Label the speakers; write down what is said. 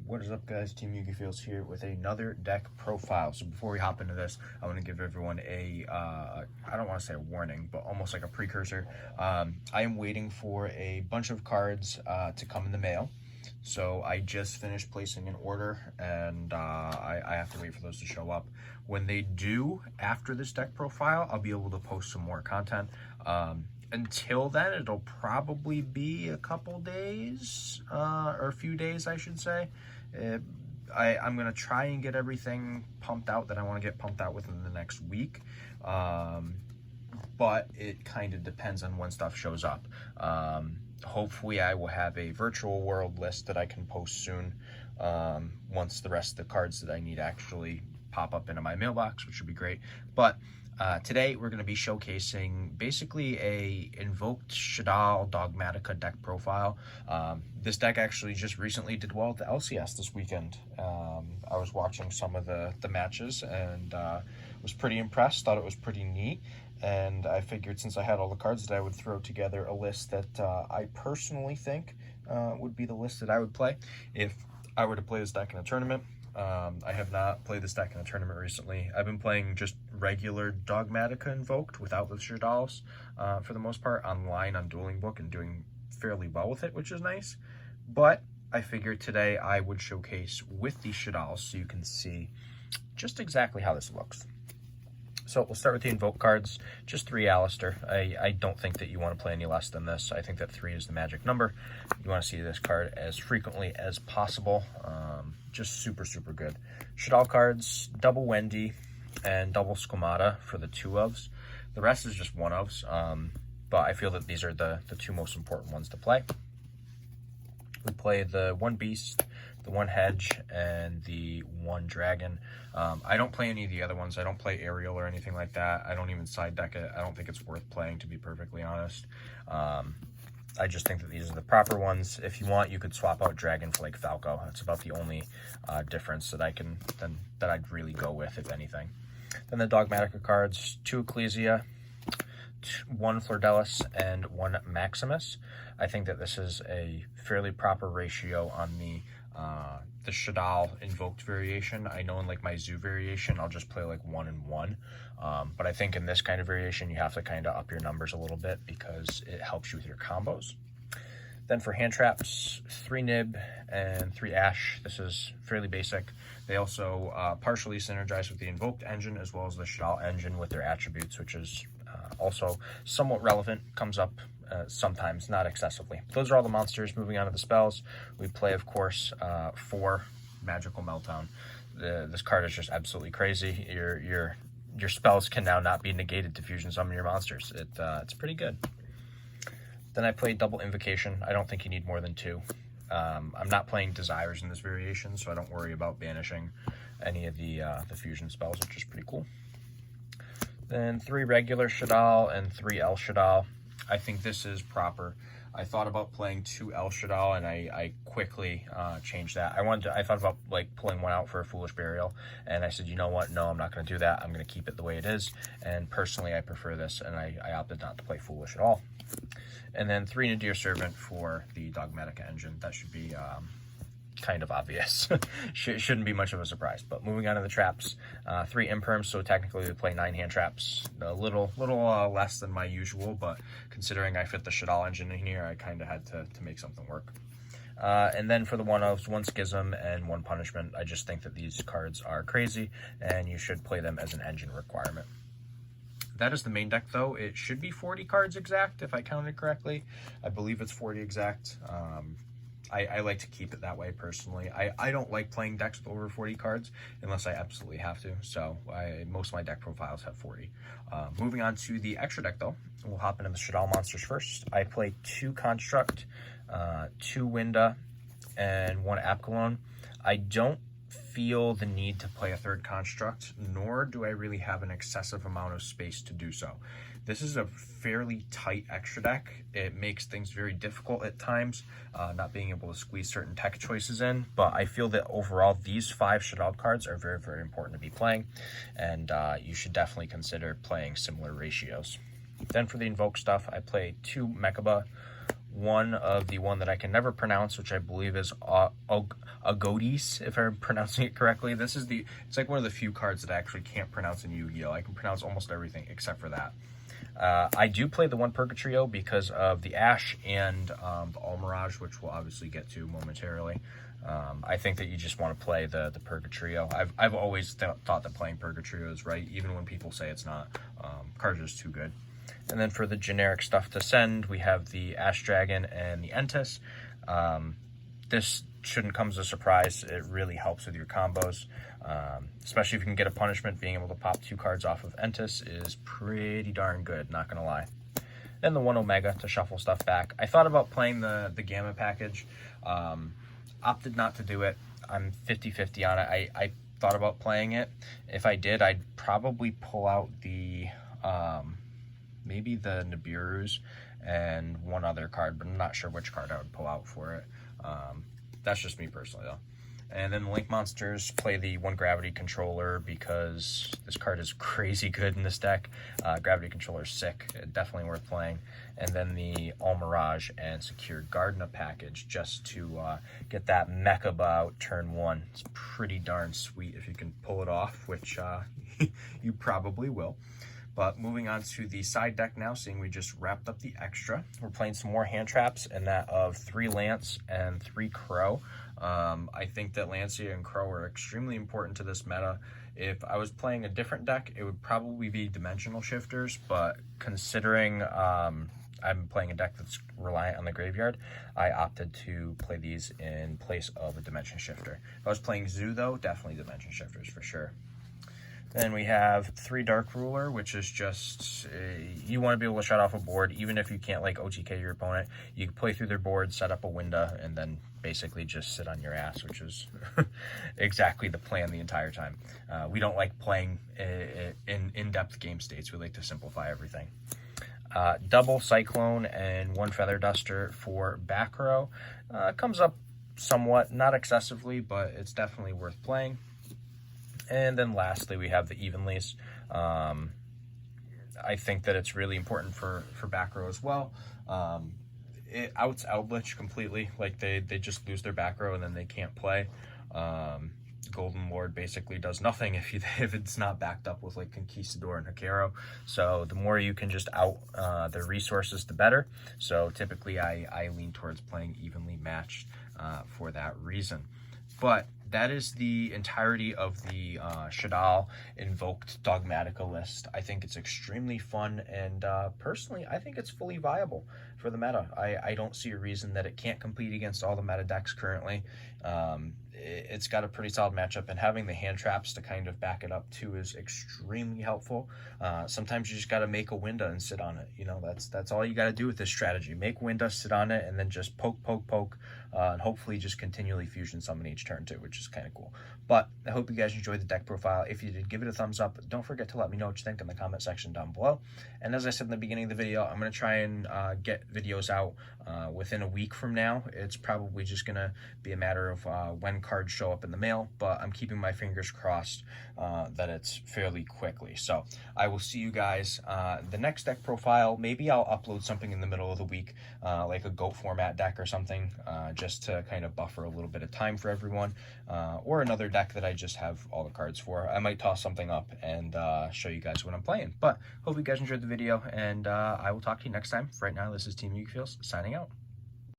Speaker 1: What is up, guys? Team Yugi Fields here with another deck profile. So before we hop into this, I want to give everyone a I don't want to say a warning, but almost like a precursor. I am waiting for a bunch of cards to come in the mail. So I just finished placing an order, and I have to wait for those to show up. When they do, after this deck profile, I'll be able to post some more content. Until then, it'll probably be a couple days, or a few days, I should say. I'm going to try and get everything pumped out that I want to get pumped out within the next week. But it kind of depends on when stuff shows up. Hopefully I will have a virtual world list that I can post soon, once the rest of the cards that I need actually pop up into my mailbox, which would be great. But today we're going to be showcasing basically a Invoked Shaddoll Dogmatika deck profile. This deck actually just recently did well at the LCS this weekend. I was watching some of the matches and was pretty impressed, thought it was pretty neat. And I figured since I had all the cards that I would throw together a list that I personally think would be the list that I would play if I were to play this deck in a tournament. I have not played this deck in a tournament recently. I've been playing just regular Dogmatika Invoked without the Shaddolls for the most part online on Dueling Book and doing fairly well with it, which is nice. But I figured today I would showcase with the Shaddolls so you can see just exactly how this looks. So we'll start with the Invoke cards, just 3 Alistair. I don't think that you want to play any less than this. I think that 3 is the magic number. You want to see this card as frequently as possible. Just super, super good. Shaddoll cards, double Wendy and double Squamata for the 2-ofs. The rest is just 1-ofs, but I feel that these are the 2 most important ones to play. We play the 1 Beast, the 1 Hedge, and the 1 Dragon. I don't play any of the other ones. I don't play Aerial or anything like that. I don't even side deck it. I don't think it's worth playing, to be perfectly honest. I just think that these are the proper ones. If you want, you could swap out Dragon for like Falco. That's about the only difference that I'd really go with, if anything. Then the Dogmatika cards, 2 Ecclesia, 1 Flordelis, and 1 Maximus. I think that this is a fairly proper ratio on the Shaddoll Invoked variation. I know in like my Zoo variation, I'll just play like 1 and 1. But I think in this kind of variation, you have to kind of up your numbers a little bit because it helps you with your combos. Then for hand traps, 3 Nib and 3 Ash. This is fairly basic. They also partially synergize with the Invoked engine as well as the Shaddoll engine with their attributes, which is also somewhat relevant, comes up sometimes, not excessively. Those are all the monsters. Moving on to the spells, we play, of course, 4 Magical Meltdown. This card is just absolutely crazy. Your spells can now not be negated to fusion summon your monsters. It's pretty good. Then I played double Invocation. I don't think you need more than 2. I'm not playing Desires in this variation, so I don't worry about banishing any of the fusion spells, which is pretty cool. Then 3 regular Shaddoll and 3 El Shaddoll. I think this is proper. I thought about playing 2 El Shaddoll, and I quickly changed that. I thought about like pulling 1 out for a Foolish Burial, and I said, you know what? No, I'm not going to do that. I'm going to keep it the way it is. And personally, I prefer this, and I opted not to play Foolish at all. And then 3 Nadir Servant for the Dogmatika engine. That should be kind of obvious. Shouldn't be much of a surprise. But moving on to the traps, 3 Imperms, so technically we play 9 hand traps. A little less than my usual, but considering I fit the Shaddoll engine in here, I kind of had to make something work. And then for the 1-ofs, 1 Schism and 1 Punishment. I just think that these cards are crazy, and you should play them as an engine requirement. That is the main deck, though. It should be 40 cards exact, if I counted correctly. I believe it's 40 exact. I like to keep it that way, personally. I don't like playing decks with over 40 cards unless I absolutely have to. So most of my deck profiles have 40. Moving on to the extra deck, though. We'll hop into the Shaddoll monsters first. I play 2 Construct, 2 Winda, and 1 Apkalon. I don't feel the need to play a 3rd Construct, nor do I really have an excessive amount of space to do so. This is a fairly tight extra deck. It makes things very difficult at times, not being able to squeeze certain tech choices in, but I feel that overall these 5 Shaddoll cards are very, very important to be playing, and you should definitely consider playing similar ratios. Then for the Invoke stuff, I play 2 Mechaba, one of the one that I can never pronounce, which I believe is Agodis, if I'm pronouncing it correctly. It's like one of the few cards that I actually can't pronounce in Yu-Gi-Oh! I can pronounce almost everything except for that. I do play the one Purgatrio because of the Ash and the Almirage, which we'll obviously get to momentarily. I think that you just want to play the Purgatrio. I've always thought that playing Purgatrio is right, even when people say it's not. Cards are just too good. And then for the generic stuff to send, we have the Ash Dragon and the Entis. This shouldn't come as a surprise. It really helps with your combos, especially if you can get a punishment. Being able to pop 2 cards off of Entis is pretty darn good, not gonna lie. Then the 1 Omega to shuffle stuff back. I thought about playing the Gamma package, opted not to do it. I'm 50-50 on it. I thought about playing it. If I did, I'd probably pull out the maybe the Nibiru's and one other card, but I'm not sure which card I would pull out for it. That's just me personally, though. And then the Link Monsters play the 1 Gravity Controller because this card is crazy good in this deck. Gravity Controller is sick, definitely worth playing. And then the Almirage and Secured Gardena package just to get that Mecha out turn 1. It's pretty darn sweet if you can pull it off, which you probably will. But moving on to the side deck now, seeing we just wrapped up the extra. We're playing some more hand traps, and that of 3 Lance and 3 Crow. I think that Lancia and Crow are extremely important to this meta. If I was playing a different deck, it would probably be Dimensional Shifters, but considering I'm playing a deck that's reliant on the graveyard, I opted to play these in place of a Dimension Shifter. If I was playing Zoo, though, definitely Dimension Shifters for sure. Then we have 3 Dark Ruler, which is just, you want to be able to shut off a board, even if you can't like OTK your opponent. You can play through their board, set up a window, and then basically just sit on your ass, which is exactly the plan the entire time. We don't like playing in-depth game states. We like to simplify everything. Double Cyclone and 1 Feather Duster for back row. Comes up somewhat, not excessively, but it's definitely worth playing. And then lastly, we have the Evenlies. I think that it's really important for back row as well. It outs Eldritch completely. Like they just lose their back row and then they can't play. Golden Lord basically does nothing if it's not backed up with like Conquistador and Hakero. So the more you can just out their resources, the better. So typically I lean towards playing evenly matched for that reason. But that is the entirety of the Shaddoll Invoked Dogmatika list. I think it's extremely fun, and personally, I think it's fully viable for the meta. I don't see a reason that it can't compete against all the meta decks currently. It's got a pretty solid matchup, and having the hand traps to kind of back it up too is extremely helpful. Sometimes you just got to make a window and sit on it. You know, that's all you got to do with this strategy. Make window, sit on it, and then just poke, and hopefully just continually fusion summon each turn too, which is kind of cool. But I hope you guys enjoyed the deck profile. If you did, give it a thumbs up. Don't forget to let me know what you think in the comment section down below. And as I said in the beginning of the video, I'm going to try and get videos out within a week from now. It's probably just going to be a matter of when cards show up in the mail, but I'm keeping my fingers crossed that it's fairly quickly. So I will see you guys the next deck profile. Maybe I'll upload something in the middle of the week, like a GOAT format deck or something, just to kind of buffer a little bit of time for everyone, or another deck that I just have all the cards for. I might toss something up and show you guys what I'm playing. But hope you guys enjoyed the video, and I will talk to you next time. For right now, this is Team Yu-Gi-Oh! Signing out.